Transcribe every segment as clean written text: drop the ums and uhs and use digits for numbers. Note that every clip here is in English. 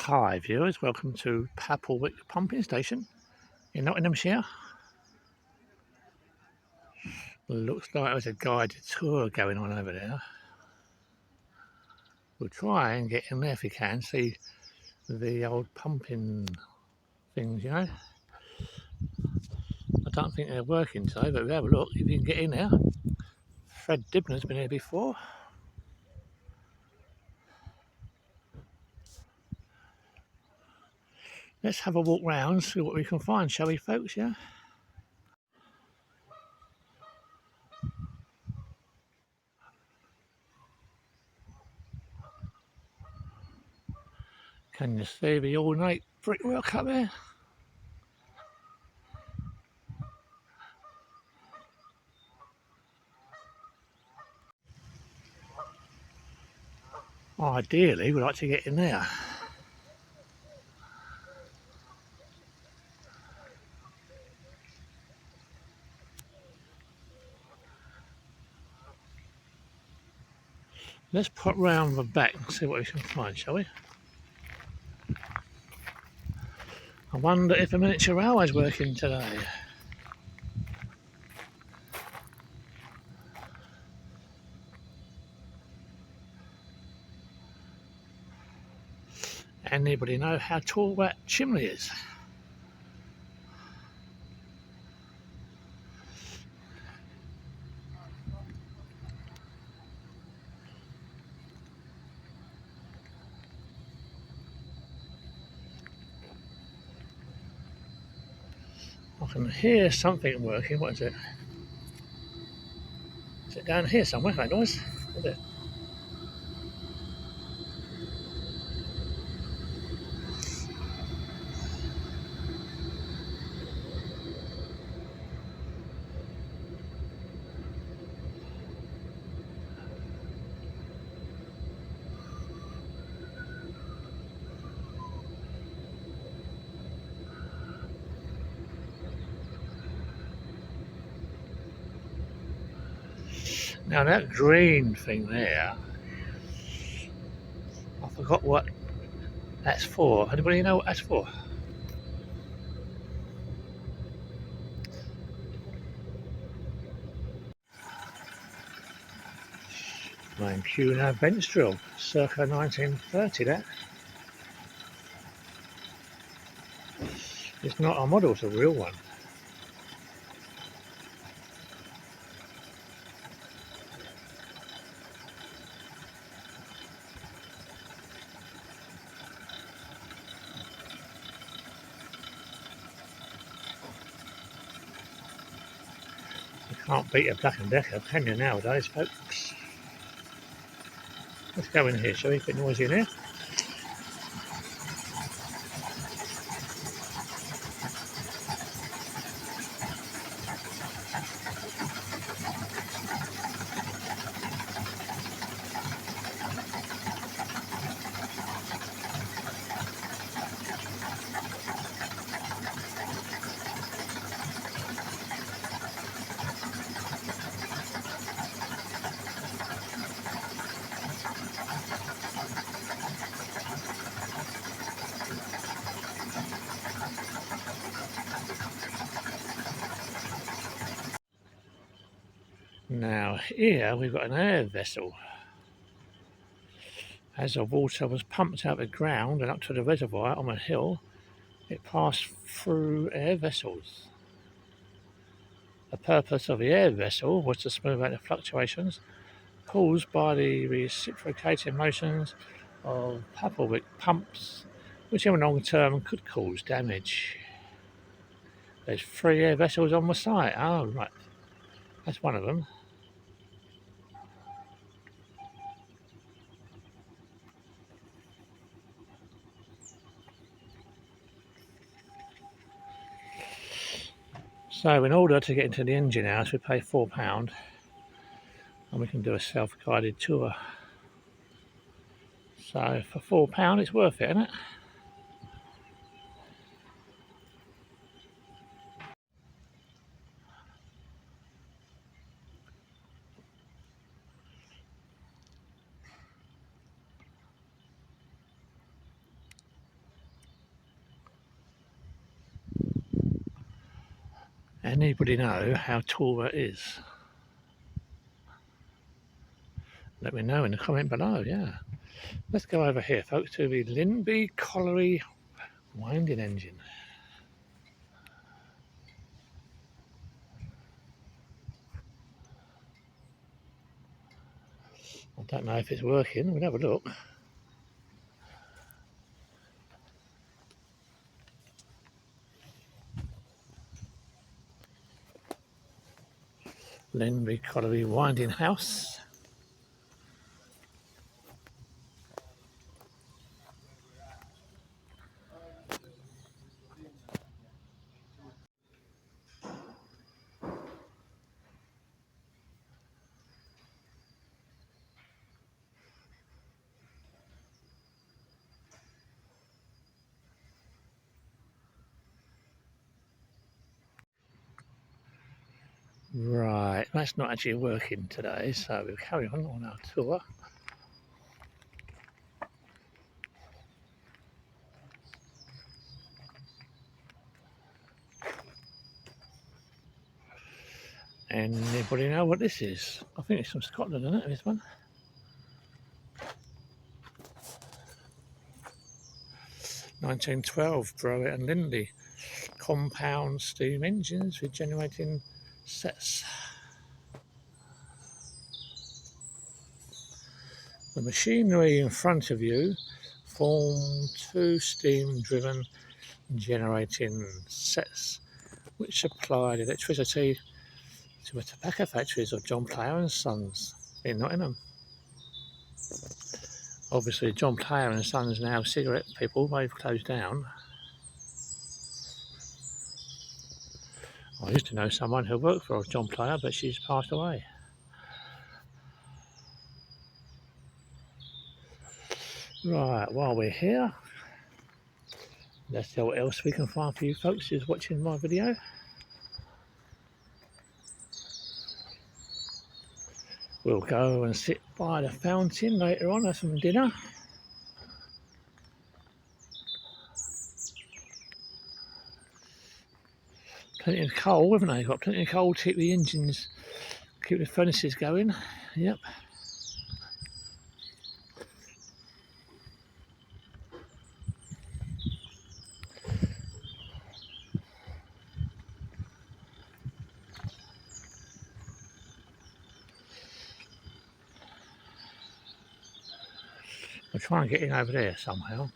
Hi viewers, welcome to Papplewick Pumping Station in Nottinghamshire. Looks like there's a guided tour going on over there. We'll try and get in there if we can, see the old pumping things, you know. I don't think they're working today, but we'll have a look if you can get in there. Fred Dibner's been here before. Let's have a walk round, see what we can find, shall we folks, yeah? Can you see the ornate brickwork up there? Ideally, we'd like to get in there. Let's pop round the back and see what we can find, shall we? I wonder if a miniature railway's working today. Anybody know how tall that chimney is? I can hear something working. What is it? Is it down here somewhere, that noise? Is it? Now that green thing there, I forgot what that's for. Anybody know what that's for? Mancuna bench drill, circa 1930 that. It's not a model, it's a real one. You can't beat a Black & Decker, can you nowadays, folks? Let's go in here, shall we? A bit noisy in here. Now here we've got an air vessel. As the water was pumped out of the ground and up to the reservoir on a hill, it passed through air vessels. The purpose of the air vessel was to smooth out the fluctuations caused by the reciprocating motions of Papplewick pumps, which in the long term could cause damage. There's 3 air vessels on the site. Oh, right. That's one of them. So in order to get into the engine house, we pay £4 and we can do a self-guided tour. So for £4 it's worth it, isn't it? Anybody know how tall that is? Let me know in the comment below, yeah. Let's go over here, folks, to the Lindby Colliery winding engine. I don't know if it's working. We'll have a look. Lindby Colliery winding house. Right, that's not actually working today, so we'll carry on our tour. Anybody know what this is? I think it's from Scotland, isn't it, this one? (1912) Browett and Lindley. Compound steam engines with generating sets. The machinery in front of you form two steam-driven generating sets which supplied electricity to the tobacco factories of John Player and Sons in Nottingham. Obviously, John Player and Sons now cigarette people, they've closed down. I used to know someone who worked for John Player, but she's passed away. Right, while we're here, let's see what else we can find for you folks who's watching my video. We'll go and sit by the fountain later on, have some dinner. Plenty of coal, haven't they? Got plenty of coal to keep the engines, keep the furnaces going. Yep. I'll try and get in over there somehow.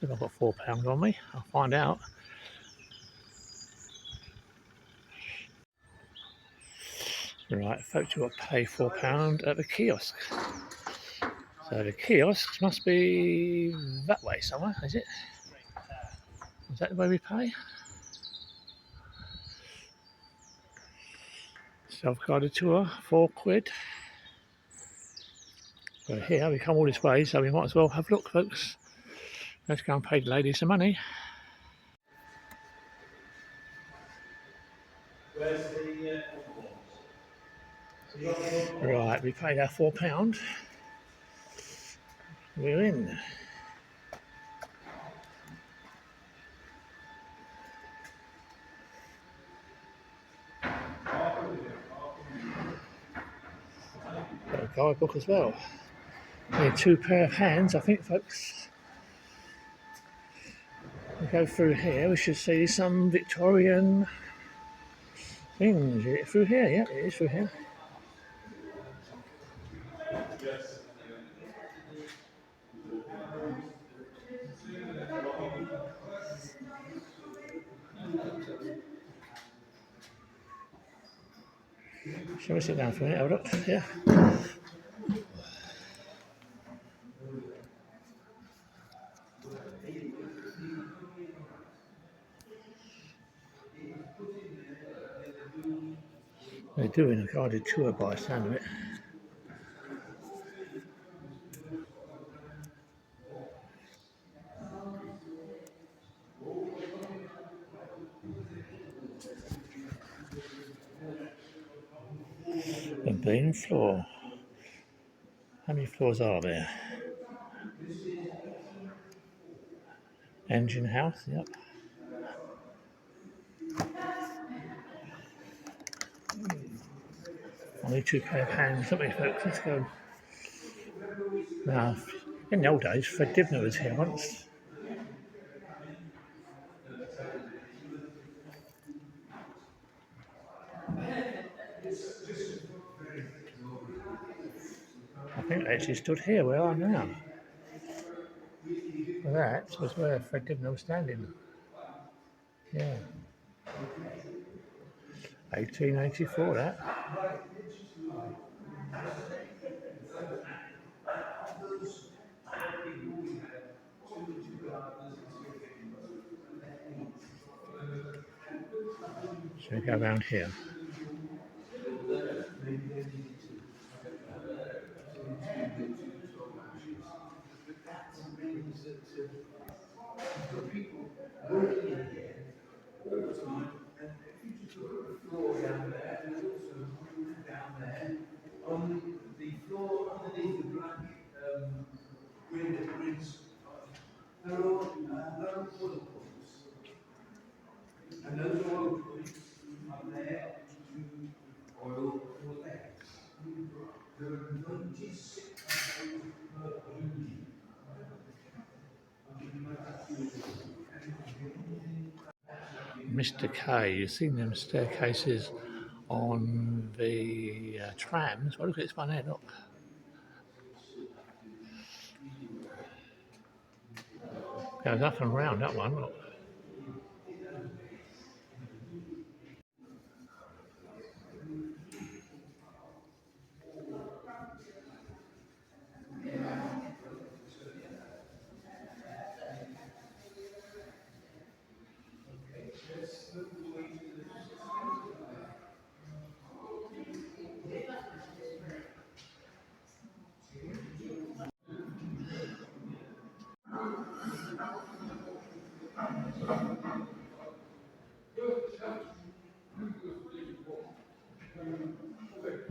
If I've got £4 on me, I'll find out. Right, folks, you've got to pay £4 at the kiosk. So the kiosks must be that way somewhere, is it? Is that the way we pay? Self-guided tour, £4. We're here, we come all this way, so we might as well have a look, folks. Let's go and pay the lady some money. Right, we paid our £4. We're in. Got a guidebook as well. Need 2 pair of hands, I think, folks. We go through here, we should see some Victorian things. Is it through here? Yeah, it is through here. Shall we sit down for a minute? Have a look. Yeah. They're doing a guided tour by the sound of it. The beam floor. How many floors are there? Engine house, yep. Only two pair of hands, don't we, folks? Let's go. Now, in the old days, Fred Dibner was here once. I think they actually stood here where I am now. Well, that was where Fred Dibner was standing. Yeah. 1884, that. So we go around here. Mr. K, you've seen them staircases on the trams. Well, look at this one here, look. Goes up and round, that one, look.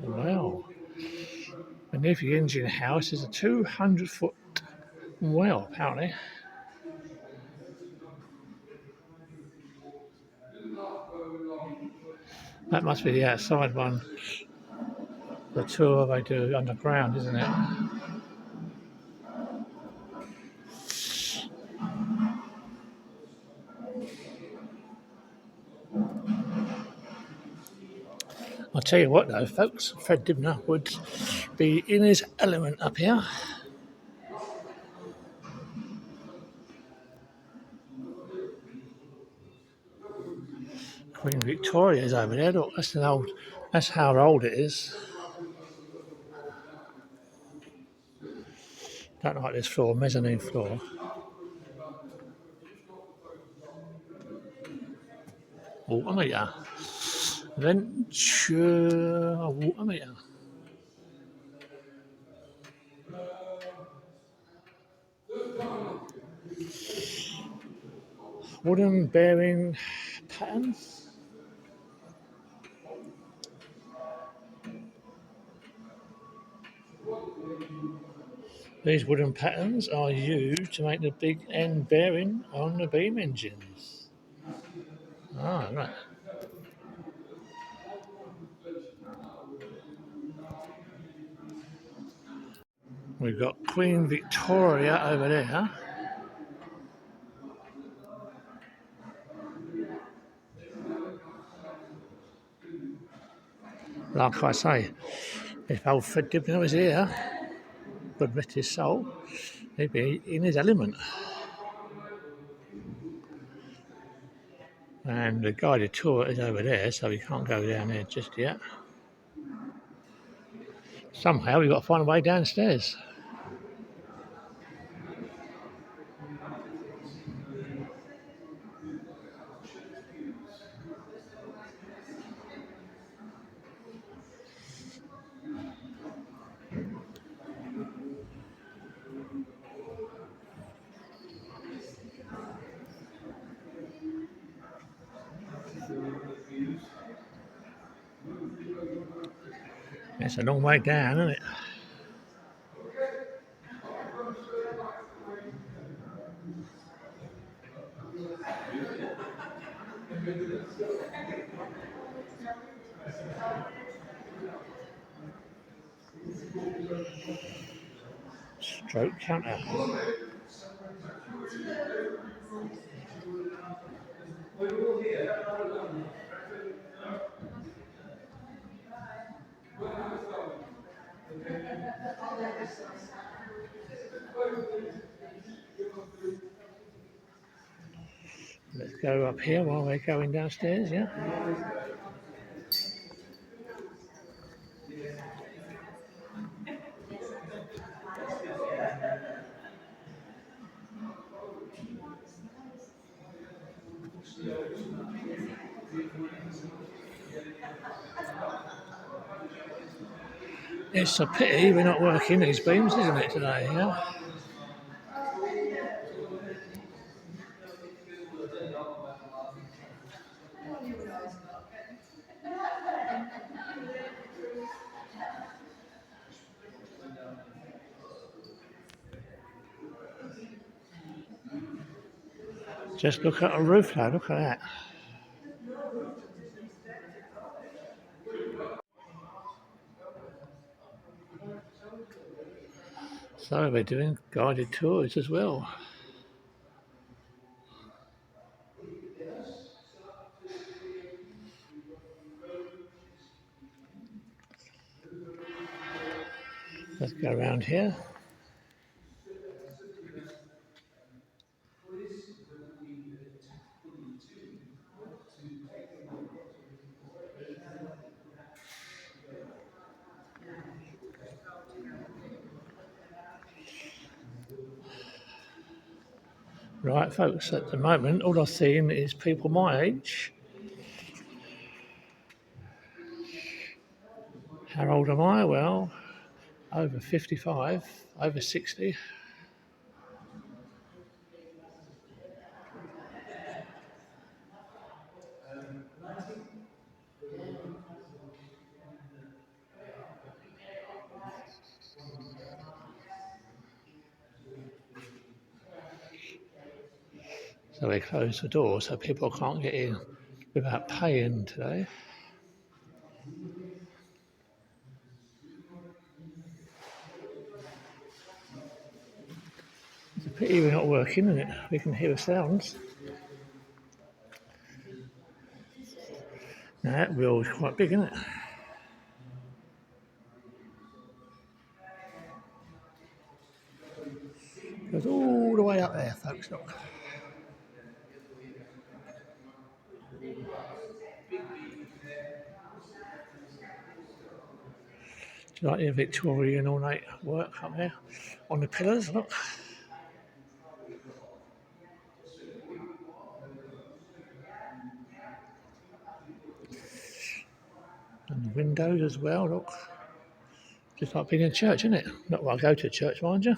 Wow. Beneath the engine house is a 200-foot well, apparently. That must be the outside one. The tour they do underground, isn't it? I'll tell you what though, folks, Fred Dibner would be in his element up here. Queen Victoria's over there, look, that's how old it is. Don't like this floor, mezzanine floor. Water meter. Venture water meter. Wooden bearing patterns. These wooden patterns are used to make the big end bearing on the beam engines. Ah, right. We've got Queen Victoria over there. Like I say, if old Fred Dibner was here, God rest his soul, he'd be in his element. And the guided tour is over there, so we can't go down there just yet. Somehow we've got to find a way downstairs. It's a long way down, isn't it? Stroke counter. Let's go up here while we're going downstairs, yeah? It's a pity we're not working these beams, isn't it, today, yeah? Just look at the roof now, look at that. So we're doing guided tours as well. Let's go around here. Right, folks, at the moment, all I've seen is people my age. How old am I? Well, over 55, over 60. So we closed the door so people can't get in without paying today. It's a pity we're not working, isn't it? We can hear the sounds. Now that wheel is quite big, isn't it? Goes all the way up there, folks. Look. Do you like the Victorian ornate work up there on the pillars? Look. And the windows as well, look. Just like being in church, isn't it? Not that I go to church, mind you.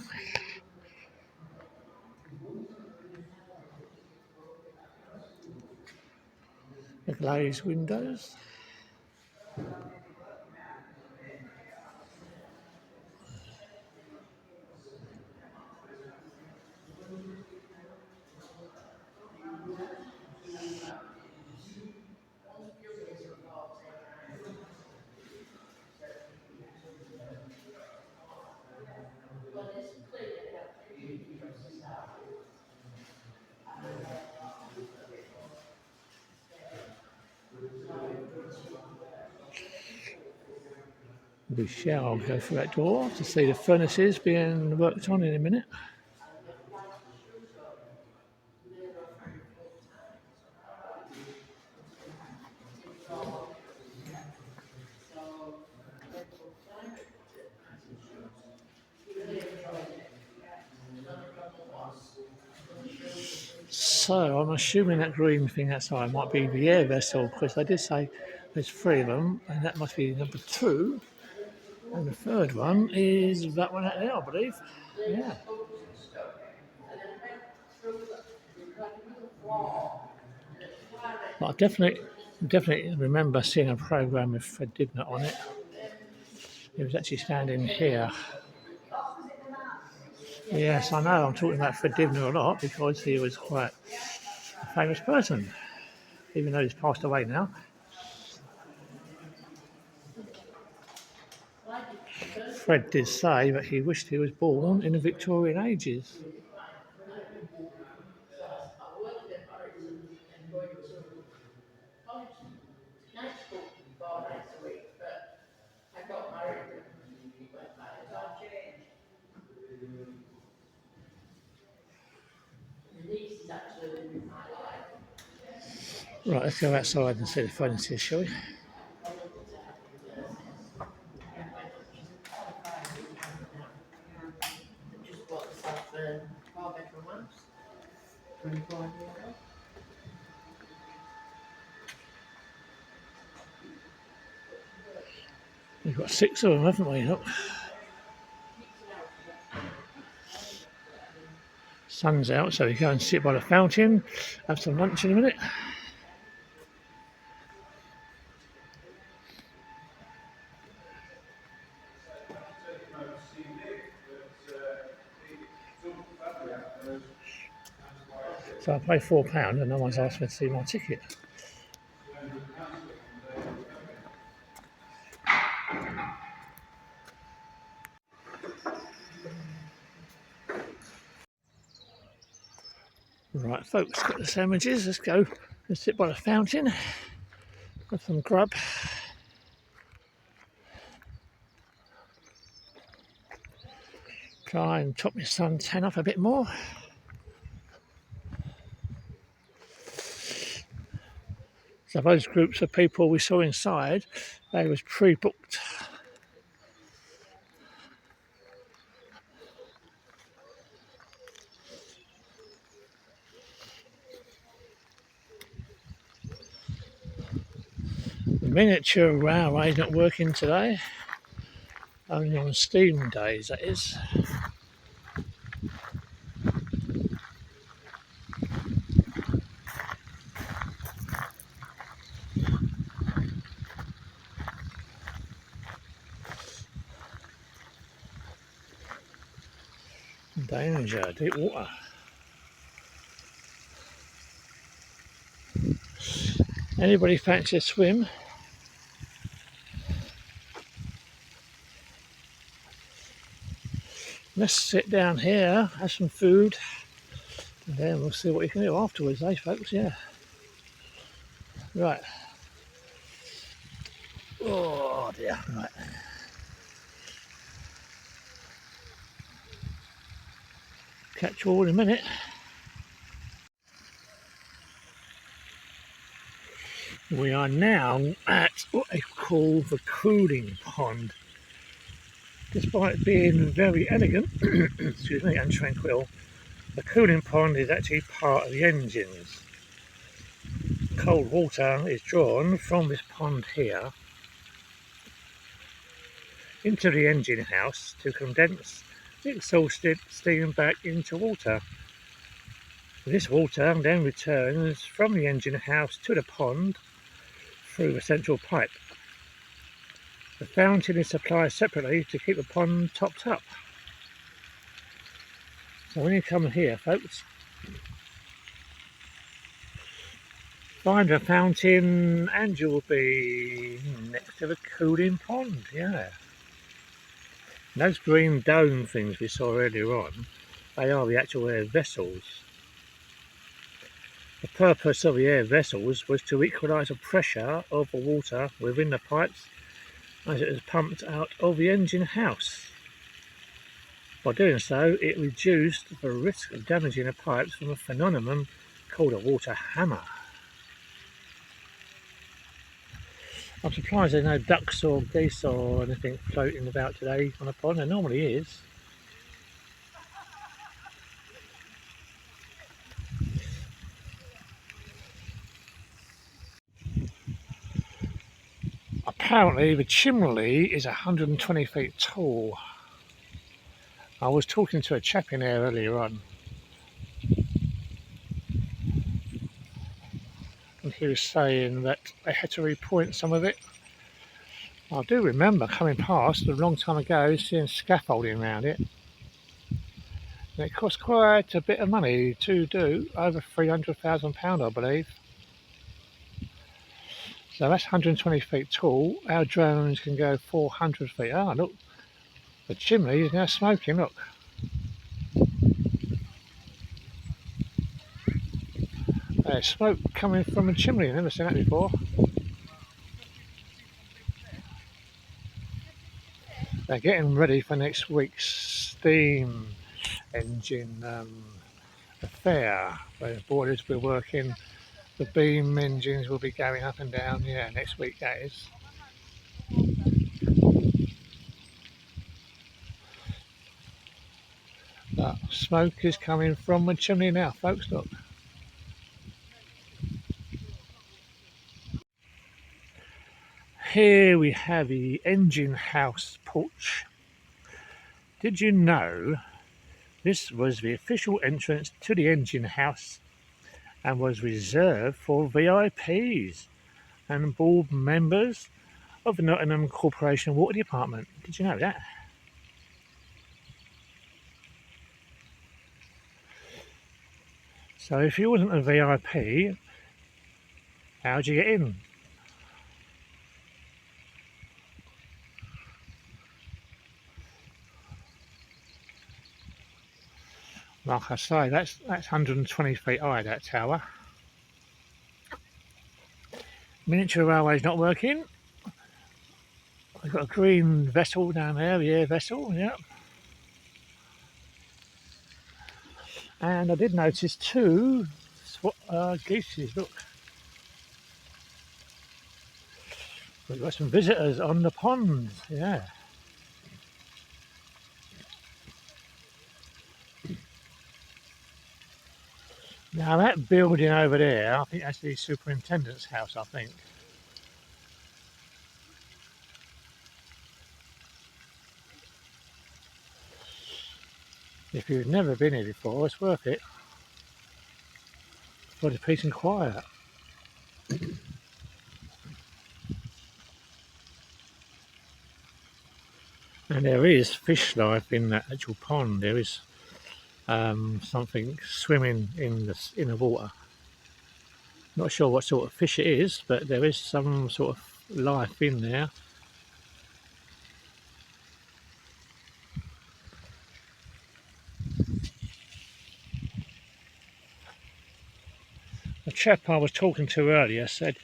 The glazed windows. We shall go through that door to see the furnaces being worked on in a minute. So I'm assuming that green thing outside might be the air vessel, because they did say there's 3 of them, and that must be number 2. And the third one is that one out there, I believe. Yeah. But I definitely remember seeing a program with Fred Dibnah on it. He was actually standing here. Yes, I know. I'm talking about Fred Dibnah a lot because he was quite a famous person, even though he's passed away now. Fred did say that he wished he was born in the Victorian ages. Right, let's go outside and see the furniture, shall we? We've got 6 of them, haven't we? Look. Sun's out, so we go and sit by the fountain, have some lunch in a minute. So I paid £4 and no one's asked me to see my ticket. Right, folks, got the sandwiches. Let's go and sit by the fountain, have some grub. Try and top my suntan up a bit more. So those groups of people we saw inside, they was pre-booked. The miniature railway not working today, only on steam days, that is. Danger, deep water. Anybody fancy a swim? Let's sit down here, have some food, and then we'll see what we can do afterwards, eh, folks? Yeah. Right. Oh dear. Right. Catch you all in a minute. We are now at what they call the cooling pond. Despite being very elegant, excuse me, and tranquil, the cooling pond is actually part of the engines. Cold water is drawn from this pond here into the engine house to condense the exhausted steam back into water. This water then returns from the engine house to the pond through the central pipe. The fountain is supplied separately to keep the pond topped up. So when you come here, folks, find a fountain and you'll be next to the cooling pond. Yeah. Those green dome things we saw earlier on, they are the actual air vessels. The purpose of the air vessels was to equalise the pressure of the water within the pipes as it is pumped out of the engine house. By doing so, it reduced the risk of damaging the pipes from a phenomenon called a water hammer. I'm surprised there's no ducks or geese or anything floating about today on the pond. There normally is. Apparently the chimney is 120 feet tall. I was talking to a chap in there earlier on, and he was saying that they had to repoint some of it. I do remember coming past a long time ago seeing scaffolding around it. And it cost quite a bit of money to do, over £300,000 I believe. So that's 120 feet tall. Our drones can go 400 feet. Ah, look, the chimney is now smoking, look. There's smoke coming from a chimney, I've never seen that before. They're getting ready for next week's steam engine affair, where the boilers will be working, the beam engines will be going up and down, yeah, next week that is. But smoke is coming from the chimney now, folks, look. Here we have the engine house porch. Did you know this was the official entrance to the engine house and was reserved for VIPs and board members of the Nottingham Corporation Water Department? Did you know that? So if you wasn't a VIP, how'd you get in? Like I say, that's 120 feet high, that tower. Miniature railway's not working. We've got a green vessel down there, the air vessel, yeah. And I did notice two geese, look. We've got some visitors on the pond, yeah. Now that building over there, I think that's the superintendent's house, I think. If you've never been here before, it's worth it for the peace and quiet. And there is fish life in that actual pond. There is something swimming in the water. Not sure what sort of fish it is, but there is some sort of life in there. The chap I was talking to earlier said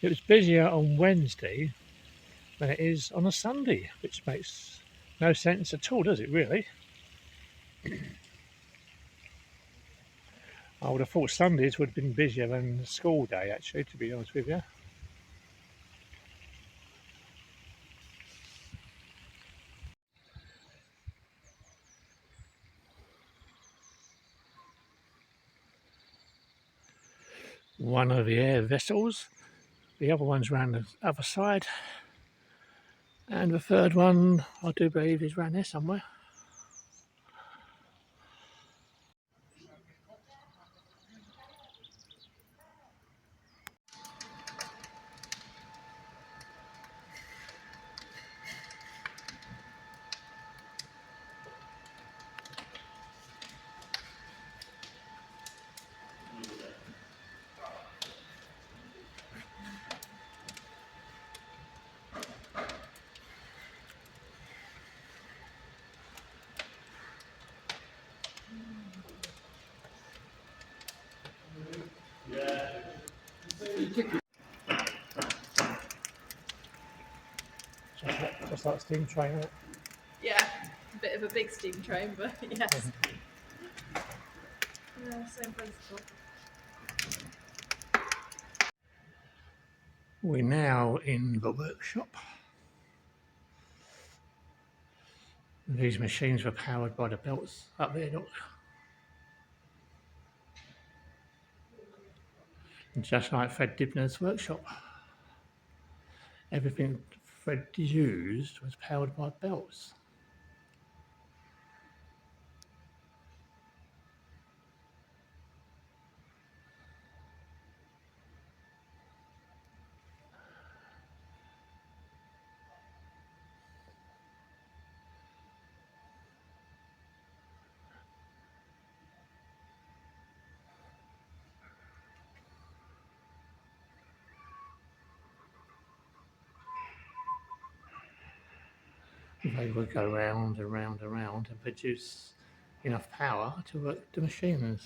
it was busier on Wednesday than it is on a Sunday, which makes no sense at all, does it really? I would have thought Sundays would have been busier than the school day, actually, to be honest with you. One of the air vessels, the other one's round the other side, and the third one, I do believe, is round there somewhere. Just like steam train, isn't it? Yeah, a bit of a big steam train, but yes. Yeah, same principle. We're now in the workshop. These machines were powered by the belts up there, look. Just like Fred Dibner's workshop. Everything Fred used was powered by belts. they would go round and round and round and produce enough power to work the machines.